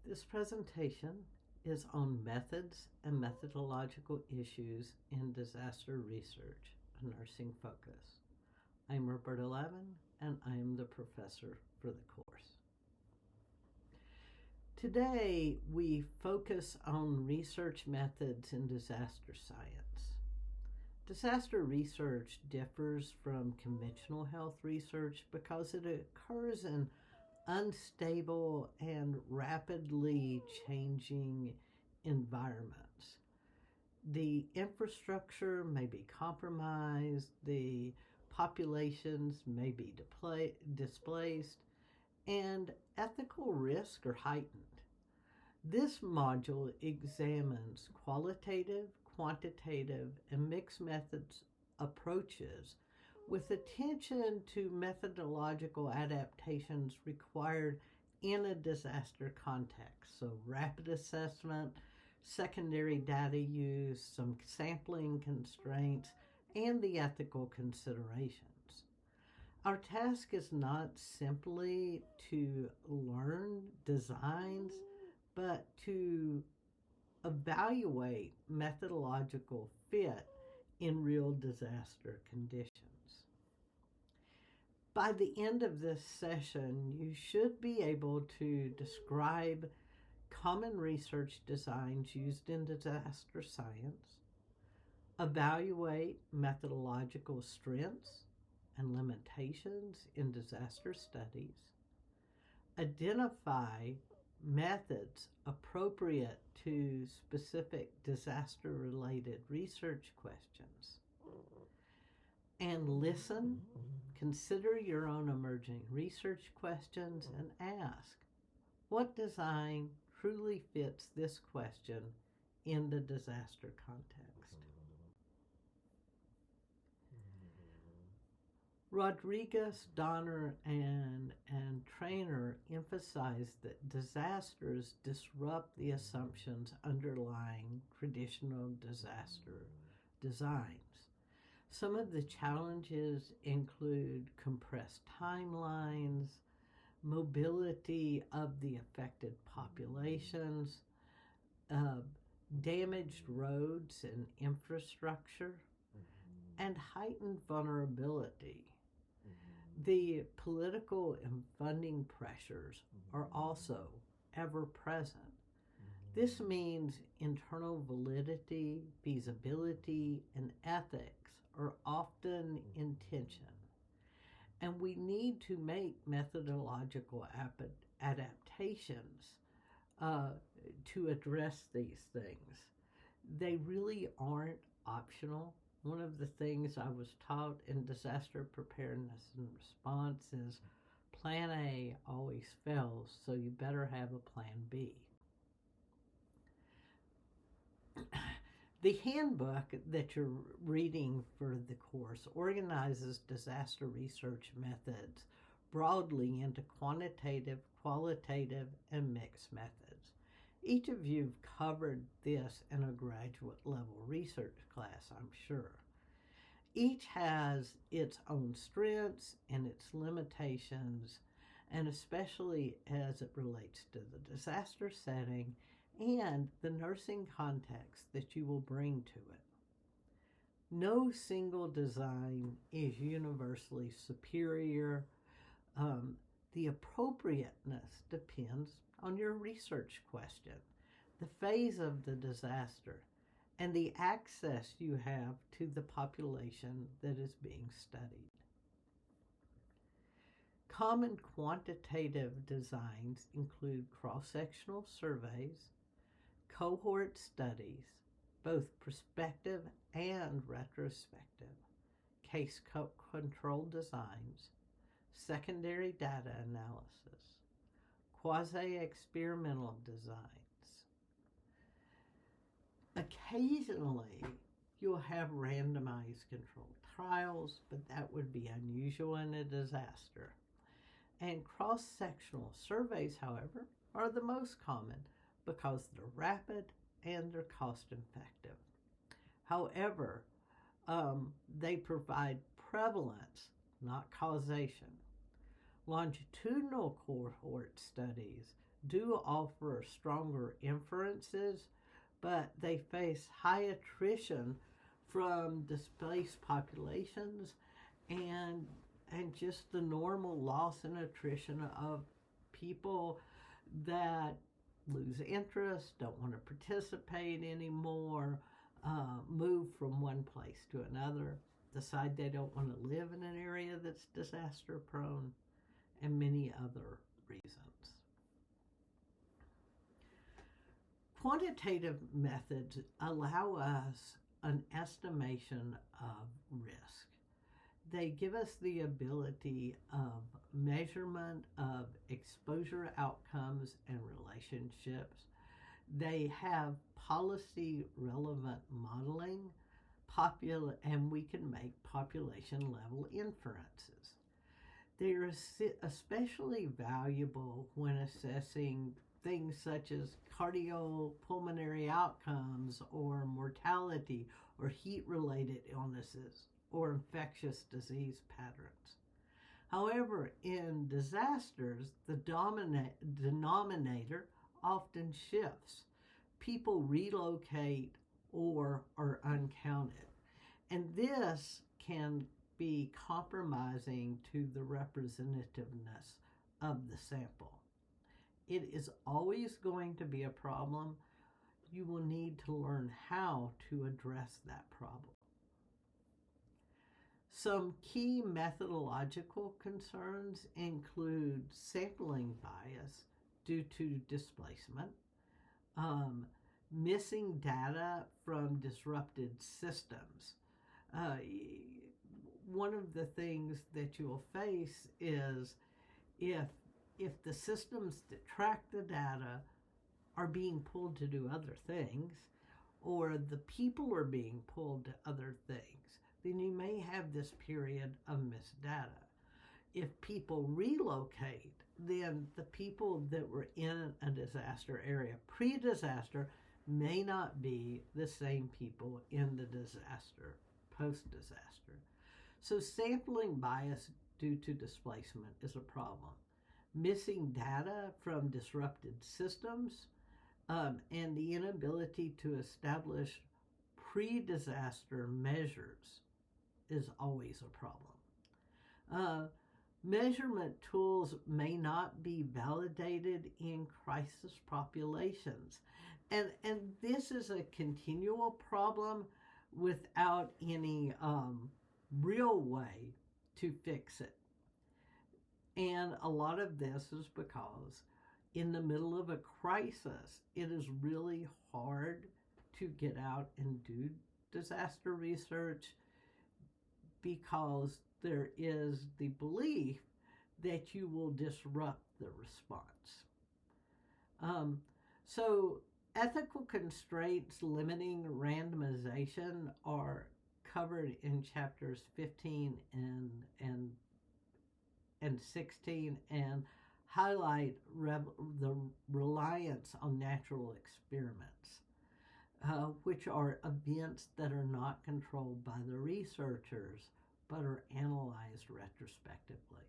This presentation is on methods and methodological issues in disaster research, a nursing focus. I'm Roberta Lavin, and I am the professor for the course. Today, we focus on research methods in disaster science. Disaster research differs from conventional health research because it occurs in unstable and rapidly changing environments. The infrastructure may be compromised, the populations may be displaced, and ethical risks are heightened. This module examines qualitative, quantitative, and mixed methods approaches with attention to methodological adaptations required in a disaster context. So rapid assessment, secondary data use, some sampling constraints, and the ethical considerations. Our task is not simply to learn designs, but to evaluate methodological fit in real disaster conditions. By the end of this session, you should be able to describe common research designs used in disaster science, evaluate methodological strengths and limitations in disaster studies, identify methods appropriate to specific disaster-related research questions, and listen, consider your own emerging research questions, and ask, what design truly fits this question in the disaster context? Rodriguez, Donner, and Traynor emphasize that disasters disrupt the assumptions underlying traditional disaster designs. Some of the challenges include compressed timelines, mobility of the affected populations, damaged roads and infrastructure, and heightened vulnerability. The political and funding pressures are also ever present. This means internal validity, feasibility, and ethics are often in tension, and we need to make methodological adaptations to address these things. They really aren't optional. One of the things I was taught in disaster preparedness and response is plan A always fails, so you better have a plan B. The handbook that you're reading for the course organizes disaster research methods broadly into quantitative, qualitative, and mixed methods. Each of you have covered this in a graduate level research class, I'm sure. Each has its own strengths and its limitations, and especially as it relates to the disaster setting and the nursing context that you will bring to it. No single design is universally superior. The appropriateness depends on your research question, the phase of the disaster, and the access you have to the population that is being studied. Common quantitative designs include cross-sectional surveys, cohort studies, both prospective and retrospective, case control designs, secondary data analysis, quasi-experimental designs. Occasionally, you'll have randomized controlled trials, but that would be unusual in a disaster. And cross-sectional surveys, however, are the most common because they're rapid and they're cost-effective. However, they provide prevalence, not causation. Longitudinal cohort studies do offer stronger inferences, but they face high attrition from displaced populations and just the normal loss and attrition of people that lose interest, don't want to participate anymore, move from one place to another, decide they don't want to live in an area that's disaster prone, and many other reasons. Quantitative methods allow us an estimation of risk. They give us the ability of measurement of exposure outcomes and relationships. They have policy relevant modeling, and we can make population level inferences. They are especially valuable when assessing things such as cardiopulmonary outcomes or mortality or heat-related illnesses or infectious disease patterns. However, in disasters, the denominator often shifts. People relocate or are uncounted. And this can be compromising to the representativeness of the sample. It is always going to be a problem. You will need to learn how to address that problem. Some key methodological concerns include sampling bias due to displacement, missing data from disrupted systems. One of the things that you'll face is if the systems that track the data are being pulled to do other things, or the people are being pulled to other things, then you may have this period of missed data. If people relocate, then the people that were in a disaster area pre-disaster may not be the same people in the disaster post-disaster. So sampling bias due to displacement is a problem. Missing data from disrupted systems and the inability to establish pre-disaster measures is always a problem. Measurement tools may not be validated in crisis populations. And this is a continual problem without any real way to fix it. And a lot of this is because in the middle of a crisis, it is really hard to get out and do disaster research because there is the belief that you will disrupt the response. So ethical constraints limiting randomization are covered in chapters 15 and 16 and highlight the reliance on natural experiments, which are events that are not controlled by the researchers but are analyzed retrospectively.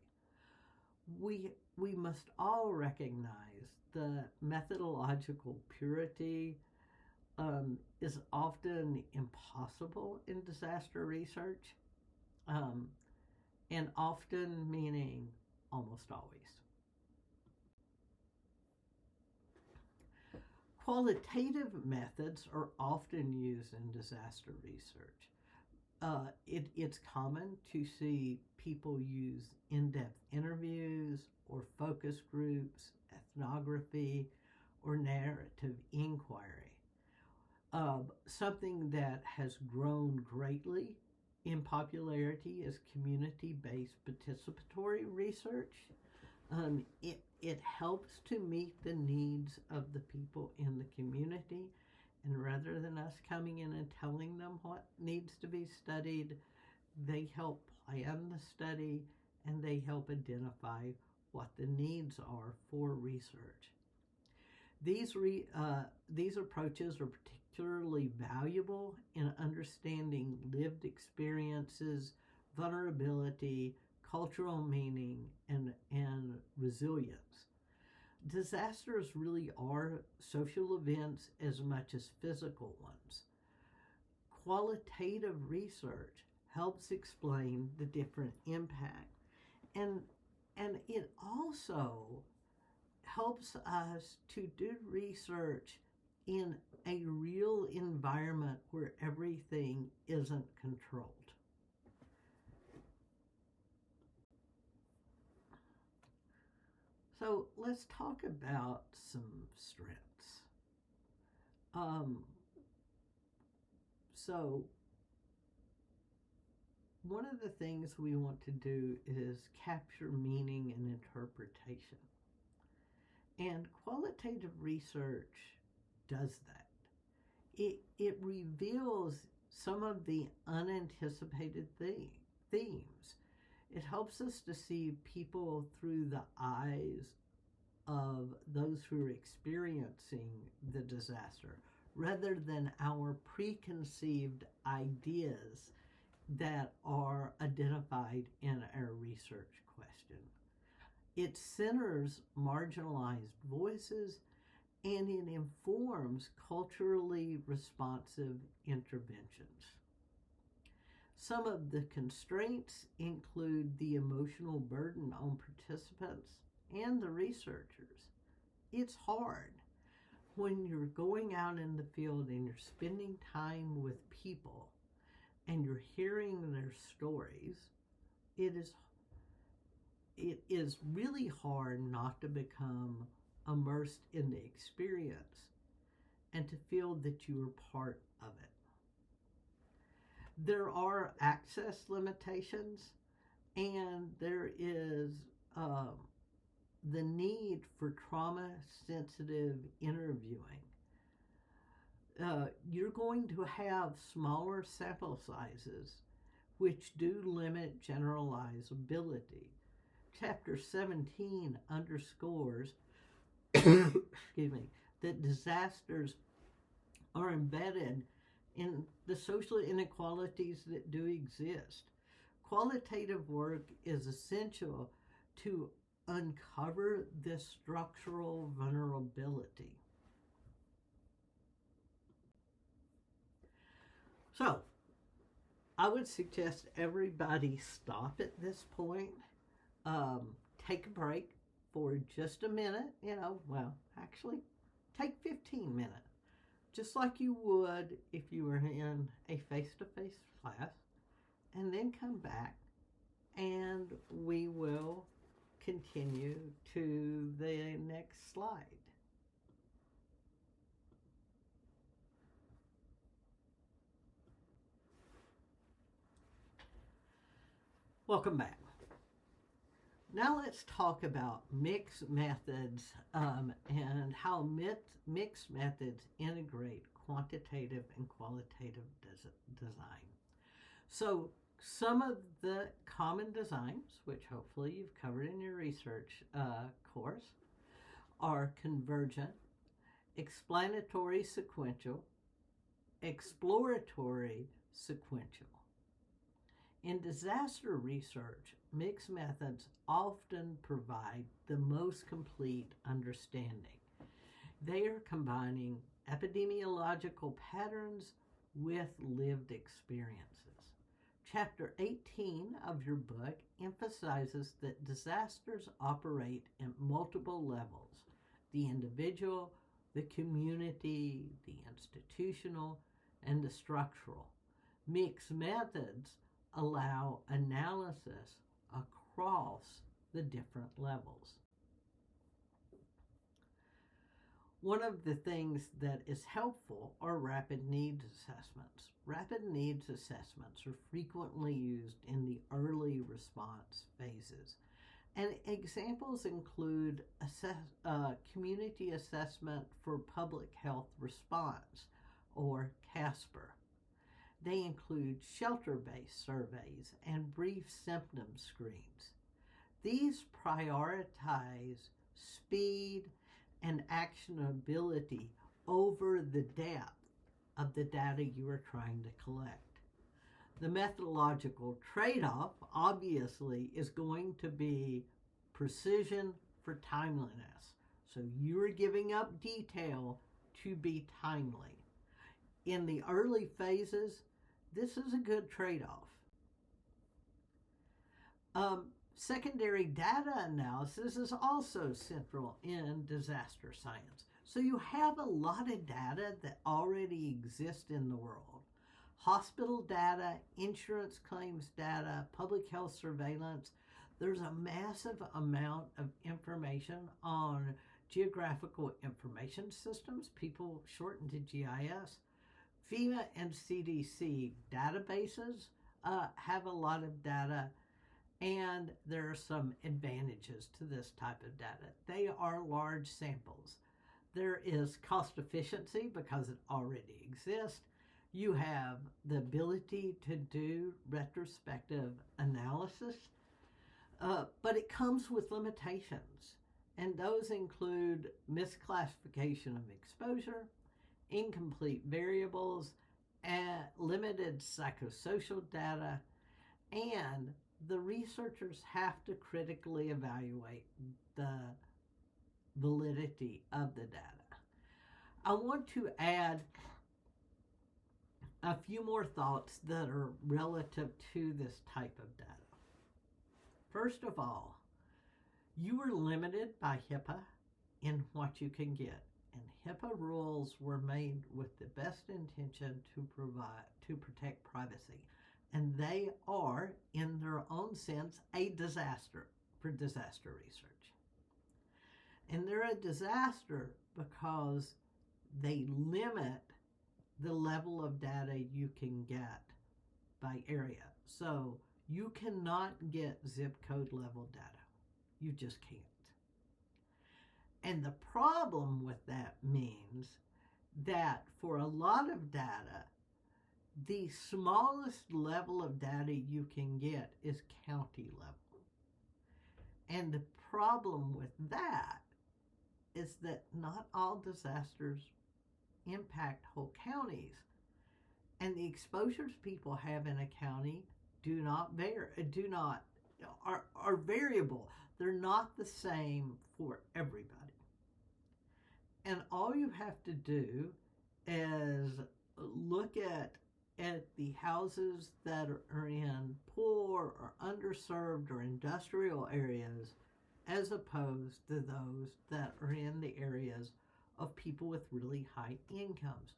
We must all recognize the methodological purity is often impossible in disaster research, and often meaning almost always. Qualitative methods are often used in disaster research. It's common to see people use in-depth interviews or focus groups, ethnography, or narrative inquiry. Something that has grown greatly in popularity is community-based participatory research. It helps to meet the needs of the people in the community, and rather than us coming in and telling them what needs to be studied, they help plan the study and they help identify what the needs are for research. These approaches are particularly valuable in understanding lived experiences, vulnerability, cultural meaning, and resilience. disasters really are social events as much as physical ones. Qualitative research helps explain the different impact, and it also helps us to do research in a real environment where everything isn't controlled. So let's talk about some strengths. So one of the things we want to do is capture meaning and interpretation. And qualitative research does that. It reveals some of the unanticipated themes. It helps us to see people through the eyes of those who are experiencing the disaster rather than our preconceived ideas that are identified in our research question. It centers marginalized voices and it informs culturally responsive interventions. Some of the constraints include the emotional burden on participants and the researchers. It's hard when you're going out in the field and you're spending time with people and you're hearing their stories. It is really hard not to become immersed in the experience and to feel that you are part of it. There are access limitations, and there is the need for trauma-sensitive interviewing. You're going to have smaller sample sizes, which do limit generalizability. Chapter 17 underscores excuse me, that disasters are embedded in the social inequalities that do exist. Qualitative work is essential to uncover this structural vulnerability. So, I would suggest everybody stop at this point, take a break for just a minute, actually take 15 minutes, just like you would if you were in a face-to-face class, and then come back and we will continue to the next slide. Welcome back. Now let's talk about mixed methods and how mixed methods integrate quantitative and qualitative design. So some of the common designs, which hopefully you've covered in your research course, are convergent, explanatory sequential, exploratory sequential. In disaster research, mixed methods often provide the most complete understanding. They are combining epidemiological patterns with lived experiences. Chapter 18 of your book emphasizes that disasters operate at multiple levels: the individual, the community, the institutional, and the structural. Mixed methods allow analysis across the different levels. One of the things that is helpful are rapid needs assessments. Rapid needs assessments are frequently used in the early response phases. And examples include community assessment for public health response, or CASPR. They include shelter-based surveys and brief symptom screens. These prioritize speed and actionability over the depth of the data you are trying to collect. The methodological trade-off, obviously, is going to be precision for timeliness. So you're giving up detail to be timely. In the early phases, this is a good trade-off. Secondary data analysis is also central in disaster science. So you have a lot of data that already exist in the world. Hospital data, insurance claims data, public health surveillance. There's a massive amount of information on geographical information systems, people shortened to GIS. FEMA and CDC databases have a lot of data, and there are some advantages to this type of data. They are large samples. There is cost efficiency because it already exists. You have the ability to do retrospective analysis, but it comes with limitations, and those include misclassification of exposure, incomplete variables, limited psychosocial data, and the researchers have to critically evaluate the validity of the data. I want to add a few more thoughts that are relative to this type of data. First of all, you are limited by HIPAA in what you can get. And HIPAA rules were made with the best intention to protect privacy. And they are, in their own sense, a disaster for disaster research. And they're a disaster because they limit the level of data you can get by area. So you cannot get zip code level data. You just can't. And the problem with that means that for a lot of data, the smallest level of data you can get is county level. And the problem with that is that not all disasters impact whole counties. And the exposures people have in a county are variable. They're not the same for everybody. And all you have to do is look at the houses that are in poor or underserved or industrial areas as opposed to those that are in the areas of people with really high incomes.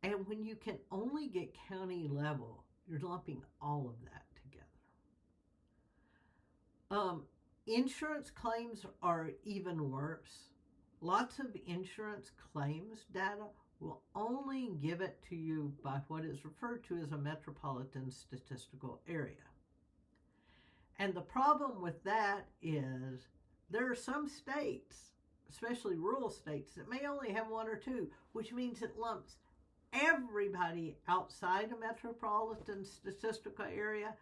And when you can only get county level, you're lumping all of that together. Insurance claims are even worse. Lots of insurance claims data will only give it to you by what is referred to as a metropolitan statistical area. And the problem with that is there are some states, especially rural states, that may only have one or two, which means it lumps everybody outside a metropolitan statistical area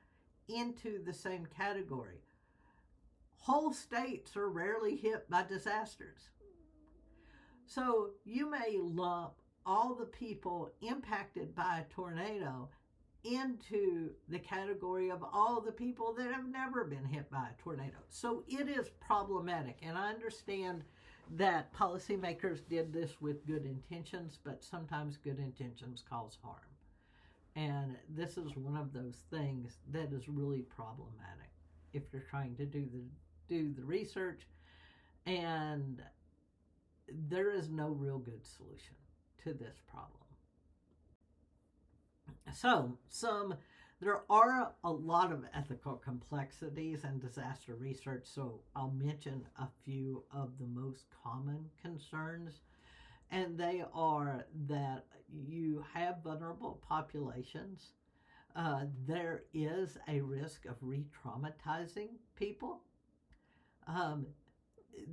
into the same category. Whole states are rarely hit by disasters. So you may lump all the people impacted by a tornado into the category of all the people that have never been hit by a tornado. So it is problematic, and I understand that policymakers did this with good intentions, but sometimes good intentions cause harm. And this is one of those things that is really problematic if you're trying to do the research, and there is no real good solution to this problem. So there are a lot of ethical complexities in disaster research, so I'll mention a few of the most common concerns, and they are that you have vulnerable populations. There is a risk of re-traumatizing people.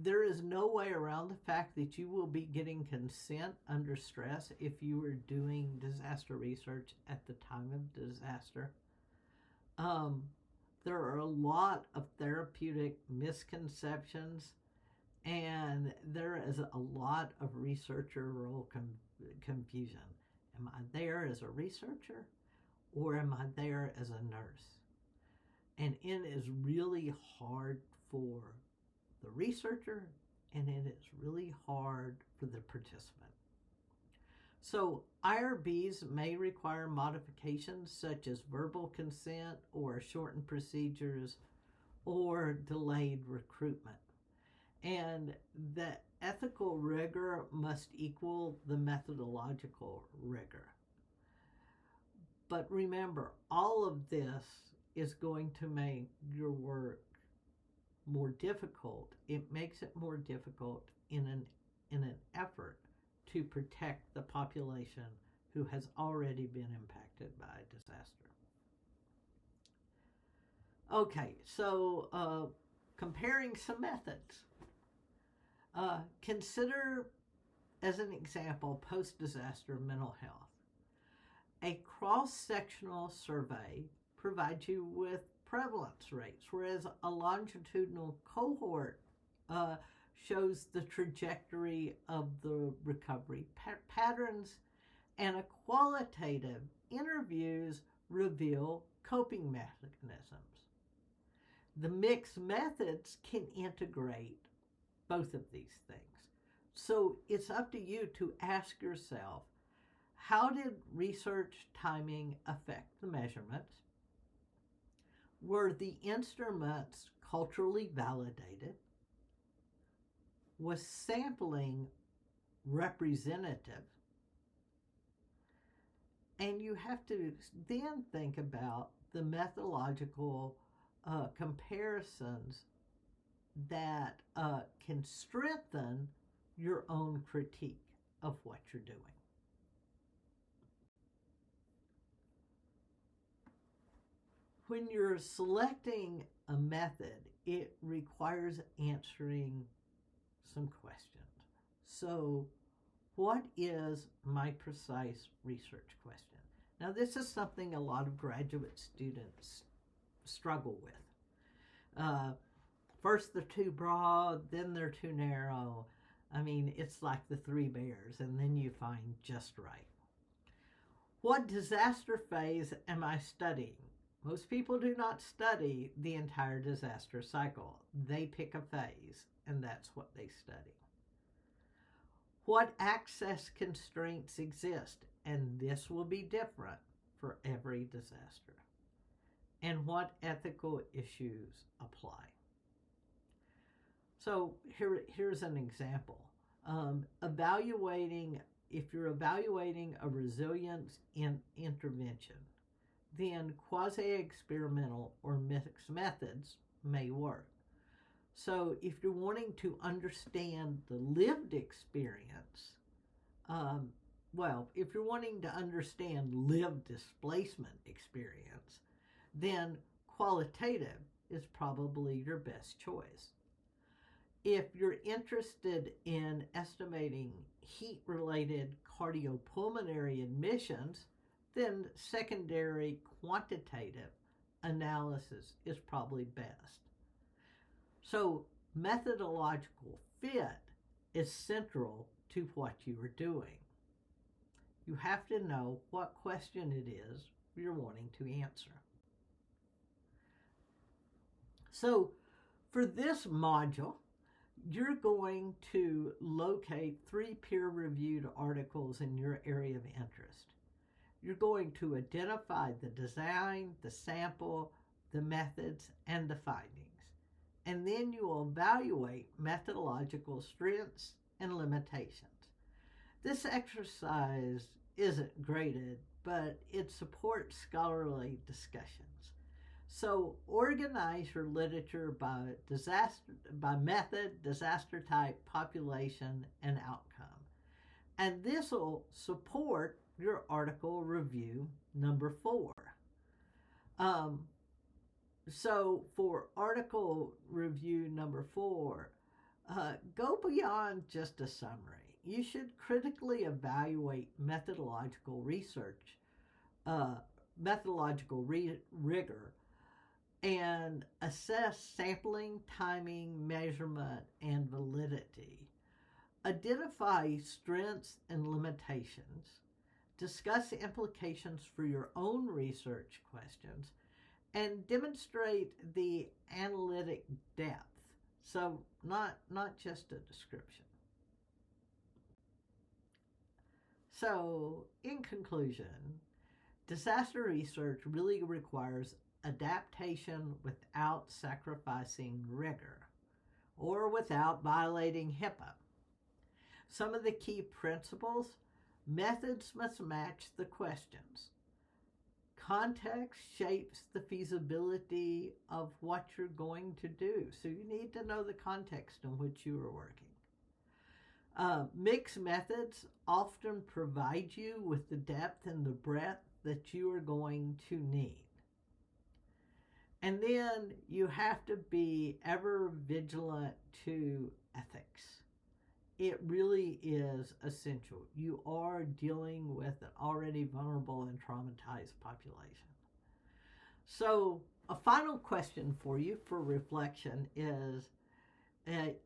There is no way around the fact that you will be getting consent under stress if you are doing disaster research at the time of disaster. There are a lot of therapeutic misconceptions, and there is a lot of researcher role confusion. Am I there as a researcher, or am I there as a nurse? And it is really hard for the researcher and it is really hard for the participant. So IRBs may require modifications such as verbal consent or shortened procedures or delayed recruitment. And the ethical rigor must equal the methodological rigor. But remember, all of this is going to make your work more difficult. It makes it more difficult in an effort to protect the population who has already been impacted by a disaster. Okay, so comparing some methods. Consider, as an example, post-disaster mental health. A cross-sectional survey provides you with prevalence rates, whereas a longitudinal cohort shows the trajectory of the recovery patterns, and a qualitative interviews reveal coping mechanisms. The mixed methods can integrate both of these things. So it's up to you to ask yourself, how did research timing affect the measurements? Were the instruments culturally validated? Was sampling representative? And you have to then think about the methodological comparisons that can strengthen your own critique of what you're doing. When you're selecting a method, it requires answering some questions. So, what is my precise research question? Now, this is something a lot of graduate students struggle with. First, they're too broad, then they're too narrow. I mean, it's like the three bears, and then you find just right. What disaster phase am I studying? Most people do not study the entire disaster cycle. They pick a phase, and that's what they study. What access constraints exist? And this will be different for every disaster. And what ethical issues apply? So here's an example. If you're evaluating a resilience intervention, then quasi-experimental or mixed methods may work. So if you're wanting to understand the lived experience, if you're wanting to understand lived displacement experience, then qualitative is probably your best choice. If you're interested in estimating heat-related cardiopulmonary admissions, then secondary quantitative analysis is probably best. So methodological fit is central to what you are doing. You have to know what question it is you're wanting to answer. So for this module, you're going to locate 3 peer-reviewed articles in your area of interest. You're going to identify the design, the sample, the methods, and the findings. And then you will evaluate methodological strengths and limitations. This exercise isn't graded, but it supports scholarly discussions. So organize your literature by method, disaster type, population, and outcome. And this will support your article review number 4. So for article review number 4, go beyond just a summary. You should critically evaluate methodological research, rigor, and assess sampling, timing, measurement, and validity. Identify strengths and limitations. Discuss implications for your own research questions, and demonstrate the analytic depth. So not just a description. So in conclusion, disaster research really requires adaptation without sacrificing rigor or without violating HIPAA. Some of the key principles: methods must match the questions. Context shapes the feasibility of what you're going to do. So you need to know the context in which you are working. Mixed methods often provide you with the depth and the breadth that you are going to need. And then you have to be ever vigilant to ethics. It really is essential. You are dealing with an already vulnerable and traumatized population. So, a final question for you for reflection is,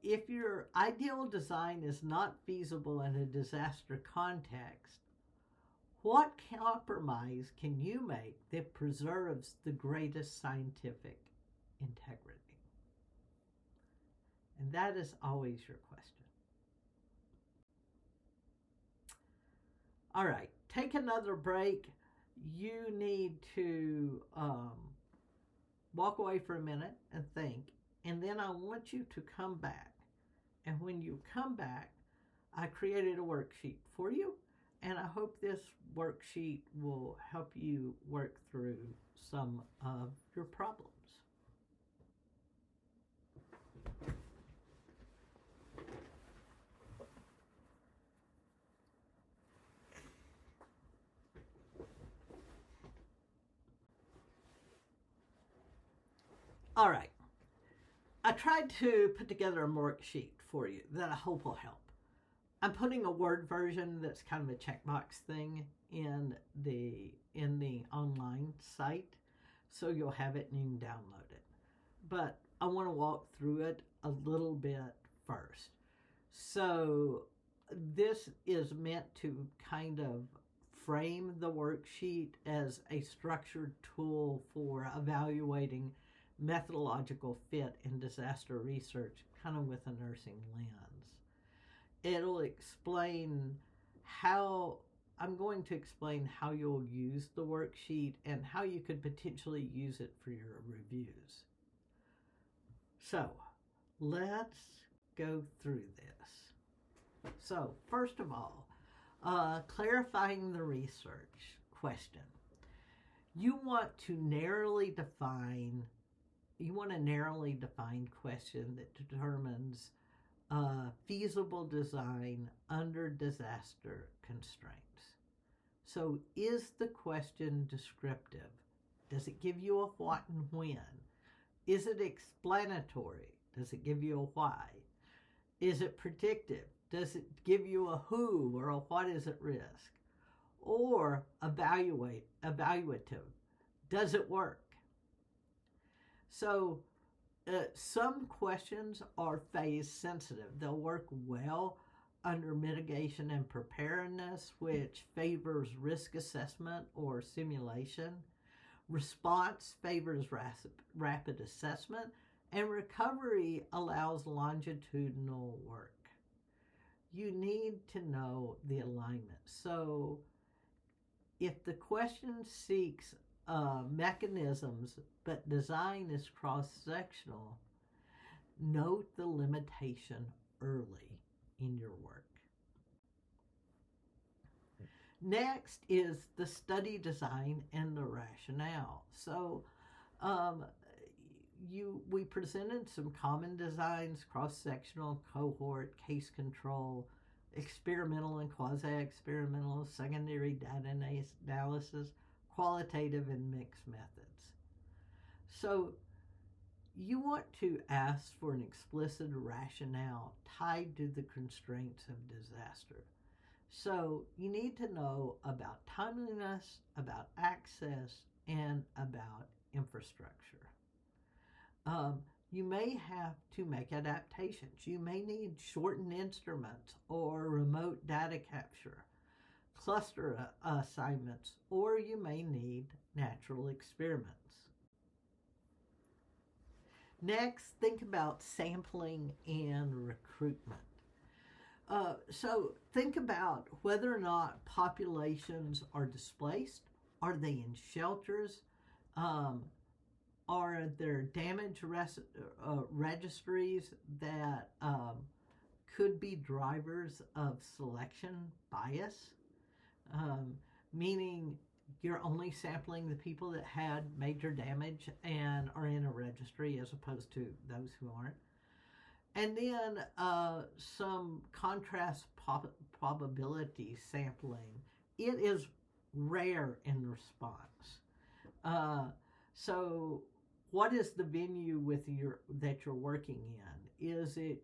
if your ideal design is not feasible in a disaster context, what compromise can you make that preserves the greatest scientific integrity? And that is always your question. All right, take another break. You need to walk away for a minute and think, and then I want you to come back. And when you come back, I created a worksheet for you, and I hope this worksheet will help you work through some of your problems. All right. I tried to put together a worksheet for you that I hope will help. I'm putting a Word version that's kind of a checkbox thing in the online site, so you'll have it and you can download it. But I want to walk through it a little bit first. So this is meant to kind of frame the worksheet as a structured tool for evaluating methodological fit in disaster research, kind of with a nursing lens. It'll explain how, I'm going to explain how you'll use the worksheet and how you could potentially use it for your reviews. So let's go through this. So first of all, clarifying the research question. You want a narrowly defined question that determines feasible design under disaster constraints. So is the question descriptive? Does it give you a what and when? Is it explanatory? Does it give you a why? Is it predictive? Does it give you a who or a what is at risk? Or evaluative? Does it work? So some questions are phase sensitive. They'll work well under mitigation and preparedness, which favors risk assessment or simulation. Response favors rapid assessment, and recovery allows longitudinal work. You need to know the alignment. So if the question seeks mechanisms, but design is cross-sectional, note the limitation early in your work. Next is the study design and the rationale. So we presented some common designs: cross-sectional, cohort, case control, experimental and quasi-experimental, secondary data analysis, qualitative, and mixed methods. So you want to ask for an explicit rationale tied to the constraints of disaster. So you need to know about timeliness, about access, and about infrastructure. You may have to make adaptations. You may need shortened instruments or remote data capture, cluster assignments, or you may need natural experiments. Next, think about sampling and recruitment. So think about whether or not populations are displaced. Are they in shelters? Um, are there damage registries that could be drivers of selection bias? Um, Meaning you're only sampling the people that had major damage and are in a registry as opposed to those who aren't. And then some contrast probability sampling. It is rare in response. Uh, so, what is the venue that you're working in? Is it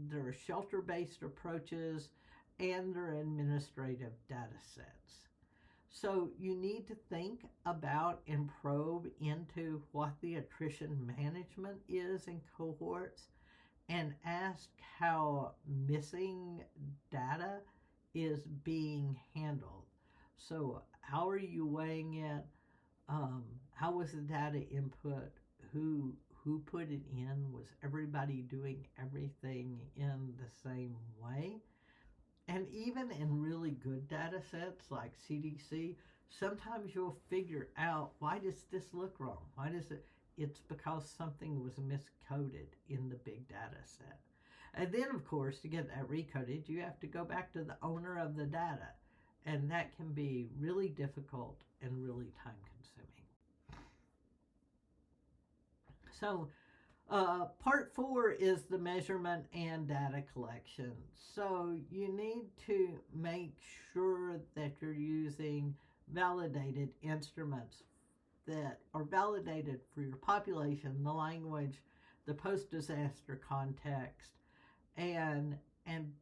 there are shelter-based approaches, and there are administrative data sets. So you need to think about and probe into what the attrition management is in cohorts and ask how missing data is being handled. So, how are you weighing it? How was the data input? Who put it in? Was everybody doing everything in the same way? And even in really good data sets like CDC, sometimes you'll figure out, why does this look wrong? Why does it? It's because something was miscoded in the big data set. And then, of course, to get that recoded, you have to go back to the owner of the data. And that can be really difficult and really time consuming. So, part 4 is the measurement and data collection. So you need to make sure that you're using validated instruments that are validated for your population, the language, the post-disaster context, and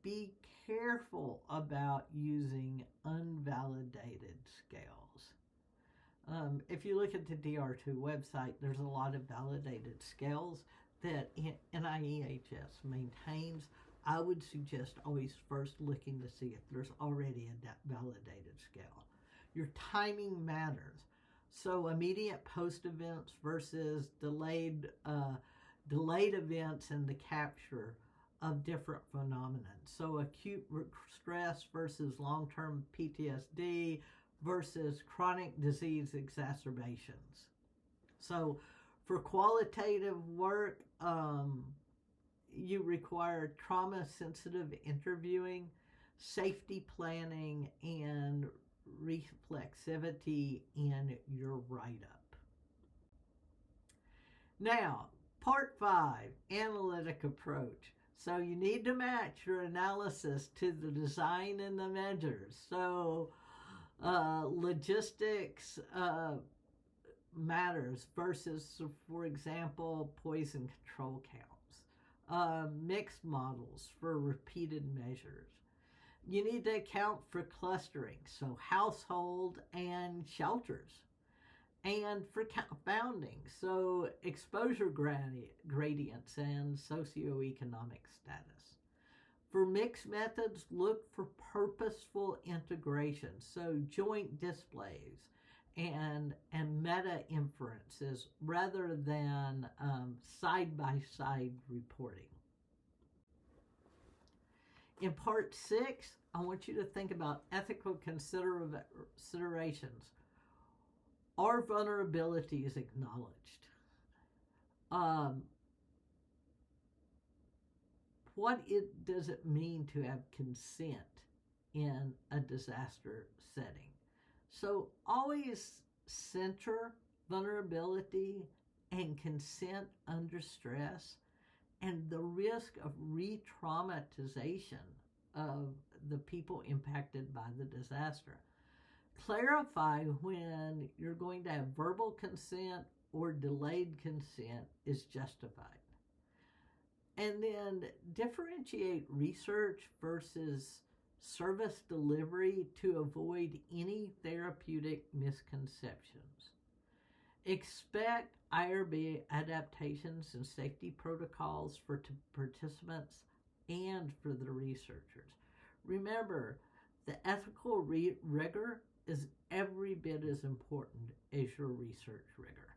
be careful about using unvalidated scales. If you look at the DR2 website, there's a lot of validated scales that NIEHS maintains. I would suggest always first looking to see if there's already a validated scale. Your timing matters. So immediate post events versus delayed events and the capture of different phenomena. So acute stress versus long-term PTSD versus chronic disease exacerbations. So for qualitative work, you require trauma-sensitive interviewing, safety planning, and reflexivity in your write-up. Now, part 5, analytic approach. So you need to match your analysis to the design and the measures. So logistics matters versus, for example, poison control counts. Mixed models for repeated measures. You need to account for clustering, so household and shelters. And for confounding, so exposure gradients and socioeconomic status. For mixed methods, look for purposeful integration, so joint displays and meta inferences rather than side-by-side reporting. In part 6, I want you to think about ethical considerations. Are vulnerabilities acknowledged? What does it mean to have consent in a disaster setting? So always center vulnerability and consent under stress and the risk of re-traumatization of the people impacted by the disaster. Clarify when you're going to have verbal consent or delayed consent is justified. And then differentiate research versus service delivery to avoid any therapeutic misconceptions. Expect IRB adaptations and safety protocols for participants and for the researchers. Remember, the ethical rigor is every bit as important as your research rigor.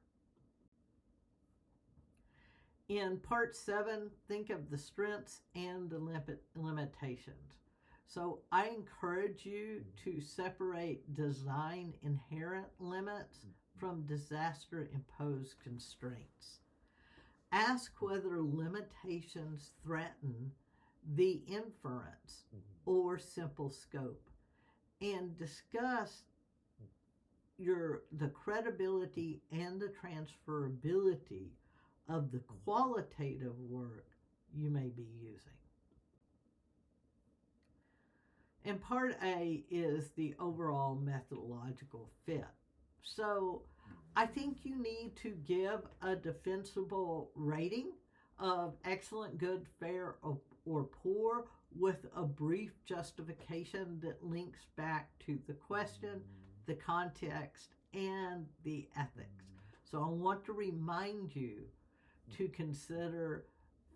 In part 7, think of the strengths and the limitations. So I encourage you to separate design inherent limits from disaster imposed constraints. Ask whether limitations threaten the inference or simple scope, and discuss the credibility and the transferability of the qualitative work you may be using. And part A is the overall methodological fit. So I think you need to give a defensible rating of excellent, good, fair, or poor, with a brief justification that links back to the question, the context, and the ethics. So I want to remind you to consider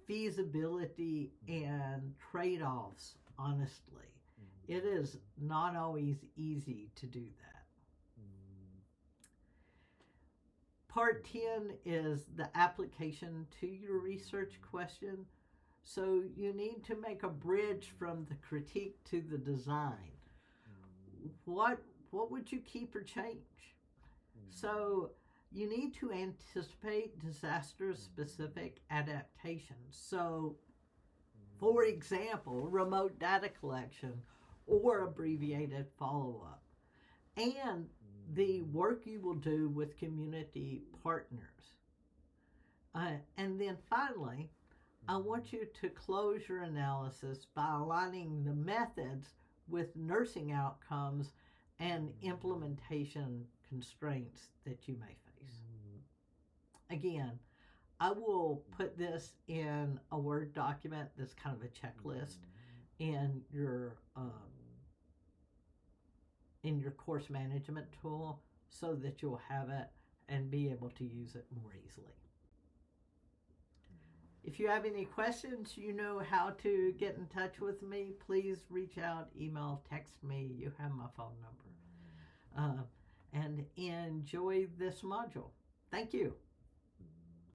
feasibility and trade-offs honestly. It is not always easy to do that. Part 10 is the application to your research question. So you need to make a bridge from the critique to the design. What would you keep or change? So you need to anticipate disaster-specific adaptations. So, for example, remote data collection or abbreviated follow-up, and the work you will do with community partners. And then finally, I want you to close your analysis by aligning the methods with nursing outcomes and implementation constraints that you may face. Again, I will put this in a Word document that's kind of a checklist in your course management tool, so that you'll have it and be able to use it more easily. If you have any questions, you know how to get in touch with me. Please reach out, email, text me. You have my phone number. And enjoy this module. Thank you.